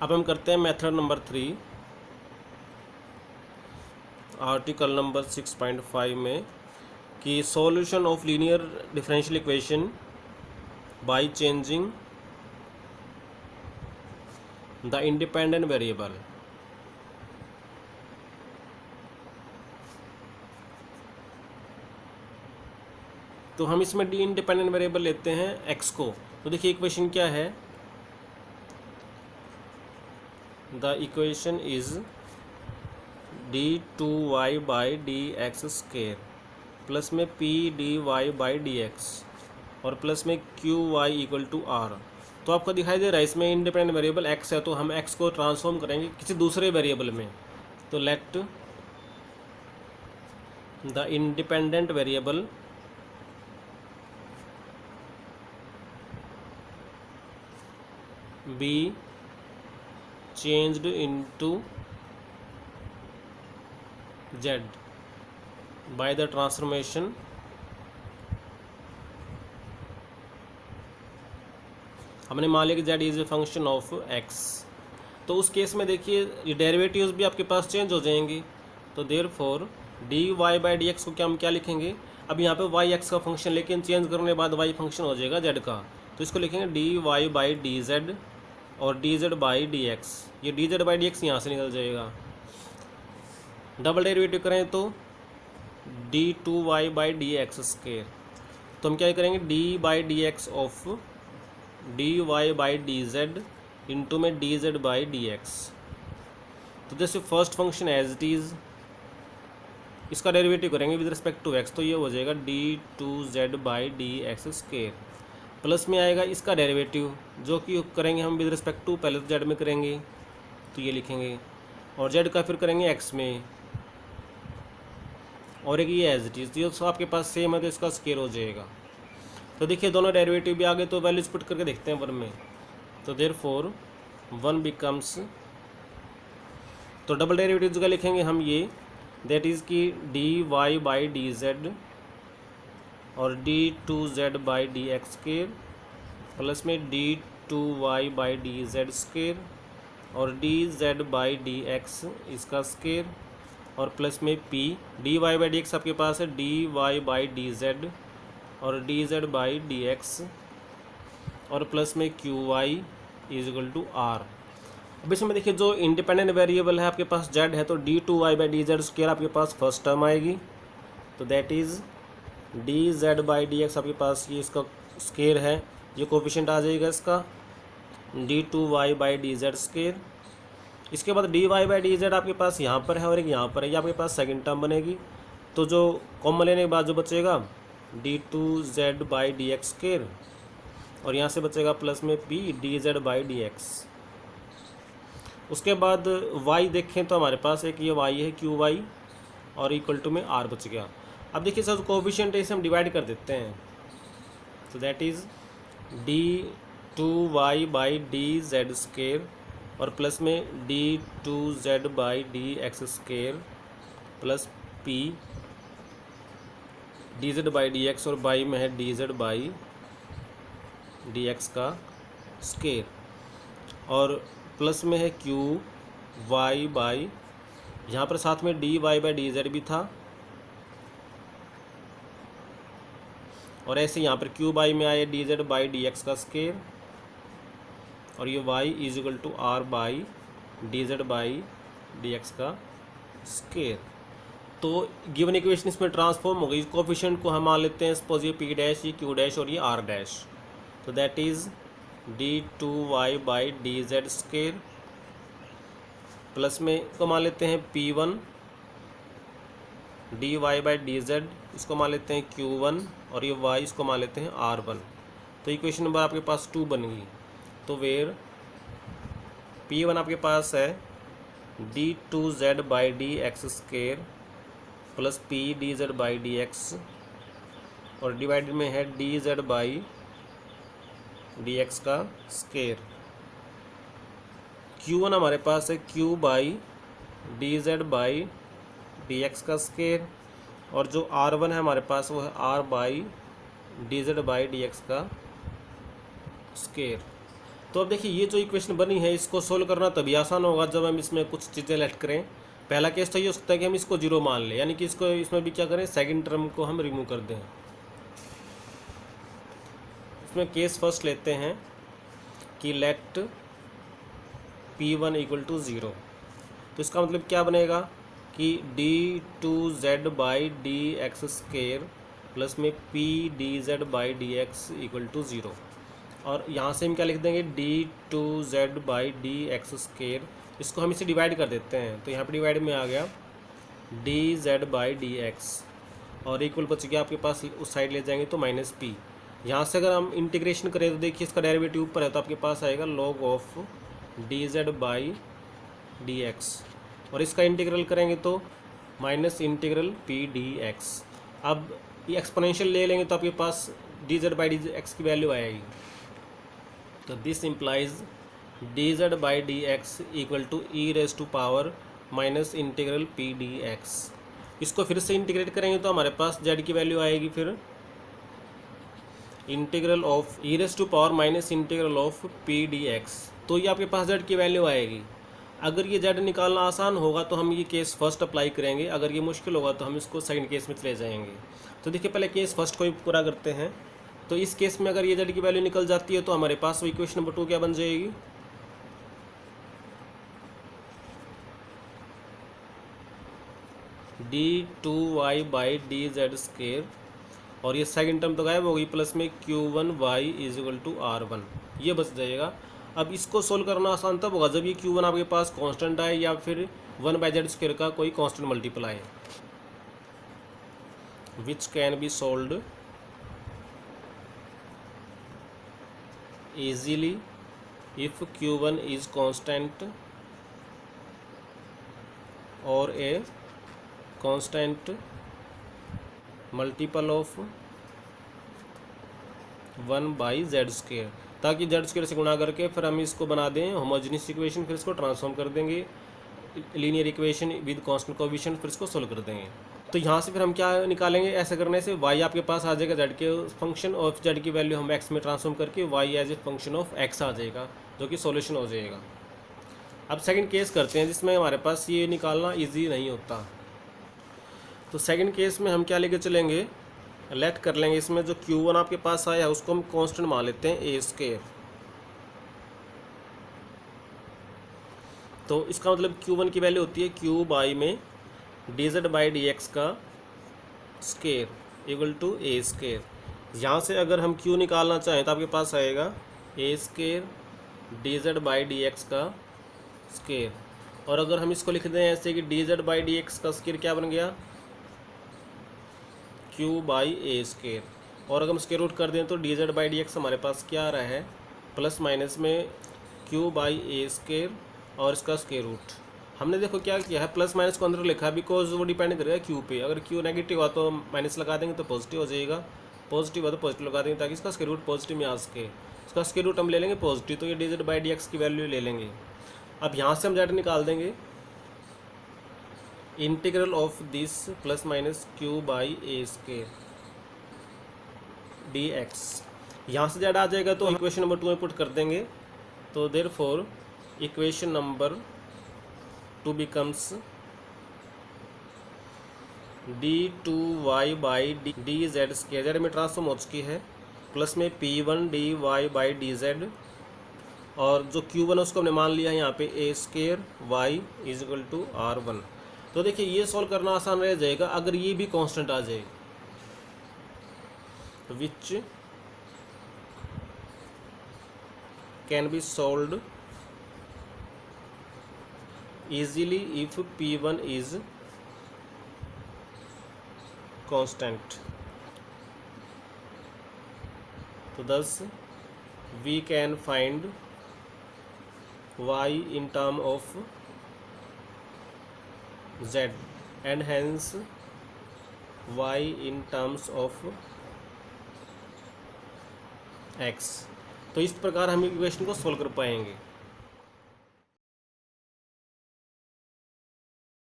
अब हम करते हैं मेथड नंबर 3 आर्टिकल नंबर 6.5 में कि solution of linear differential equation by changing the independent variable. तो हम इसमें डी इंडिपेंडेंट वेरिएबल लेते हैं एक्स को। तो देखिए इक्वेशन क्या है, the equation is D two Y by D x square plus में P D Y by D x और प्लस में Q Y equal to R. तो आपको दिखाई दे रहा है इसमें इंडिपेंडेंट वेरिएबल एक्स है, तो हम एक्स को ट्रांसफॉर्म करेंगे किसी दूसरे वेरिएबल में। तो let the independent variable be changed into z by the transformation हमने मान लिया कि z is a function of x। तो उस केस में देखिए ये डेरिवेटिव्स भी आपके पास चेंज हो जाएंगी। तो therefore d Y by D x को क्या हम क्या लिखेंगे, अब यहाँ पे वाई एक्स का फंक्शन लेकिन चेंज करने के बाद वाई फंक्शन हो जाएगा z का, तो इसको लिखेंगे d Y by d z और d z by D x. ये d z by D x यहाँ से निकल जाएगा। डबल डेरिवेटिव करें तो d two Y by D x square. तो हम क्या करेंगे d by D x of d Y by d z into में d z by D x. तो जैसे first function as it is इसका डेरिवेटिव करेंगे विद रिस्पेक्ट टू एक्स, तो ये हो जाएगा d two z by D x square plus में आएगा इसका डेरिवेटिव जो कि करेंगे हम विद रिस्पेक्ट टू, पहले तो जेड में करेंगे तो ये लिखेंगे और जेड का फिर करेंगे एक्स में और एक ये एज इट इज़। ये सब आपके पास सेम है तो इसका स्क्वायर हो जाएगा। तो देखिए दोनों डेरिवेटिव भी आ गए, तो वैल्यूज पुट करके देखते हैं वन में। तो देयरफॉर वन बिकम्स, तो डबल डेरिवेटिव का लिखेंगे हम ये दैट इज़ कि d Y by d z और d two z by D x square plus में d two Y by d z square और d z by D x इसका स्क्वायर और प्लस में P D Y by D x आपके पास है d Y by d z और d z by D x और प्लस में Q y is equal to r. अब इसमें देखिए जो इंडिपेंडेंट वेरिएबल है आपके पास जेड है, तो d two Y by d z square आपके पास फर्स्ट टर्म आएगी, तो that is d z by D x आपके पास ये इसका स्क्वायर है, ये कोफिशिएंट आ जाएगा इसका d two Y by d z square. इसके बाद d Y by d z आपके पास यहाँ पर है और एक यहाँ पर है, ये आपके पास सेकंड टर्म बनेगी। तो जो कॉमन लेने के बाद जो बचेगा d two z by D x square और यहाँ से बचेगा प्लस में P d z by D x. उसके बाद y देखें तो हमारे पास एक ये y है क्यू वाई और इक्वल टू में r बच गया। अब देखिए सर कोफिशिएंट है इसे हम डिवाइड कर देते हैं, तो that is d two Y by d z square और प्लस में d two z by D x square plus p d z by D x और बाई में है d z by D x का स्क्वायर और plus में है q y by, यहाँ पर साथ में d Y by d z भी था और ऐसे यहाँ पर क्यू बाई में आया d z by D x का स्क्वायर और ये y is equal to r by d z by D x का स्क्वायर। तो गिवन इक्वेशन इसमें ट्रांसफॉर्म हो गई। कोफिशिएंट को हम मान लेते हैं सपोज ये पी डैश, ये क्यू डैश और ये आर डैश, तो that is d two Y by d z square plus में इसको मान लेते हैं p one d Y by d z, इसको मान लेते हैं क्यू वन और ये वाई इसको मान लेते हैं आर वन। तो इक्वेशन नंबर आपके पास 2 बन गई। तो वेयर पी वन आपके पास है d two z by D x square plus p d z by D x और डिवाइडेड में है d z by D x का स्क्वायर। क्यू वन हमारे पास है q by d z by D x का स्क्वायर और जो आर वन है हमारे पास वो है r by d z by D x का स्क्वायर। तो अब देखिए ये जो इक्वेशन बनी है इसको सोल्व करना तभी आसान होगा जब हम इसमें कुछ चीज़ें ऐड करें। पहला केस तो ये हो सकता है कि हम इसको जीरो मान लें, यानी कि इसको इसमें भी क्या करें, सेकंड टर्म को हम रिमूव कर दें। इसमें केस फर्स्ट लेते हैं कि लेट P1 इक्वल टू 0। तो इसका मतलब क्या बनेगा कि d2z by D x square plus में p/dz by D x equal to 0। और यहाँ से हम क्या लिख देंगे, d2z by D x square, इसको हम इसे डिवाइड कर देते हैं तो यहाँ पे डिवाइड में आ गया dz बाई डी एक्स और इक्वल बच गया आपके पास, उस साइड ले जाएंगे तो माइनस p। यहाँ से अगर हम इंटीग्रेशन करें तो देखिए इसका डेरिवेटिव ऊपर है तो आपके पास आएगा log of dz by D x, और इसका इंटीग्रल करेंगे तो माइनस इंटीग्रल p/dx। अब ये एक्सपोनेंशियल ले लेंगे तो आपके पास dz बाई डी एक्स की वैल्यू आएगी। तो this implies dz by D x equal to e raise to power minus integral p/dx। इसको फिर से इंटीग्रेट करेंगे तो हमारे पास z की वैल्यू आएगी फिर integral of e raise to power minus integral of p/dx। तो ये आपके पास z की वैल्यू आएगी। अगर ये z निकालना आसान होगा तो हम ये केस फर्स्ट अप्लाई करेंगे, अगर ये मुश्किल होगा तो हम इसको सेकंड केस में चले जाएंगे। तो देखिए पहले केस फर्स्ट को ही पूरा करते हैं। तो इस केस में अगर ये z की वैल्यू निकल जाती है तो हमारे पास वो इक्वेशन नंबर 2 क्या बन जाएगी, d2y by d Z square, और ये सेकंड टर्म तो गायब होगी, प्लस में q1y is equal to r1, ये बच जाएगा। अब इसको सोल्व करना आसान तब होगा जब ये q1 आपके पास कांस्टेंट आए या फिर 1/z स्क्वायर का कोई constant multiply, which can be solved easily if q1 is constant or a constant multiple of 1/z square, ताकि z स्क्वायर से गुणा करके फिर हम इसको बना दें होमोजेनियस इक्वेशन, फिर इसको ट्रांसफॉर्म कर देंगे linear equation with constant coefficient, फिर इसको सोल्व कर देंगे। तो यहाँ से फिर हम क्या निकालेंगे, ऐसा करने से y आपके पास आ जाएगा z के फंक्शन और z की वैल्यू हम x में ट्रांसफॉर्म करके y as a function of x आ जाएगा, जो कि सॉल्यूशन हो जाएगा। अब सेकंड केस करते हैं जिसमें हमारे पास ये निकालना इजी नहीं होता। तो सेकंड केस में हम क्या लेके चलेंगे, लेट कर लेंगे इसमें जो q1 आपके पास आया उसको हम कांस्टेंट मान लेते हैं a स्क्वायर। तो इसका मतलब q1 की वैल्यू होती है q बाई में dz बाई डी एक्स का square equal to a square. यहाँ से अगर हम q निकालना चाहें तो आपके पास आएगा a square dz by D x का स्क्वायर, और अगर हम इसको लिख दें ऐसे कि dz बाई डी एक्स का स्क्वायर क्या बन गया, q बाई a स्क्वायर, और अगर हम स्क्वायर रूट कर दें तो dz बाई डी एक्स हमारे पास क्या आ रहा है, प्लस माइनस में q बाई a स्क्वायर और इसका स्क्वायर रूट। हमने देखो क्या किया है, प्लस माइनस को अंदर लिखा बिकॉज वो डिपेंड करेगा q पे। अगर q नेगेटिव हुआ तो माइनस लगा देंगे तो पॉजिटिव हो जाएगा, पॉजिटिव हुआ तो पॉजिटिव लगा देंगे ताकि इसका स्क्वायर रूट पॉजिटिव में आ सके। इसका स्क्वायर रूट हम ले लेंगे पॉजिटिव, तो ये dz बाई डी एक्स की वैल्यू ले लेंगे। अब यहाँ से हम z निकाल देंगे integral of this plus minus q by a square D x. यहाँ से z आ जाएगा तो इक्वेशन नंबर 2 में पुट कर देंगे। तो therefore equation number 2 becomes d2y by d z square, Z में ट्रांसफॉर्म हो चुकी है, प्लस में p1 dy by d z, और जो q1 उसको हमने मान लिया है यहाँ पे a square y is equal to r1। तो देखिए ये सॉल्व करना आसान रह जाएगा अगर ये भी कांस्टेंट आ जाए, which can be solved easily if p1 is constant। तो thus we can find y in term of z and hence y in terms of x। तो इस प्रकार हम इक्वेशन को सोल्व कर पाएंगे।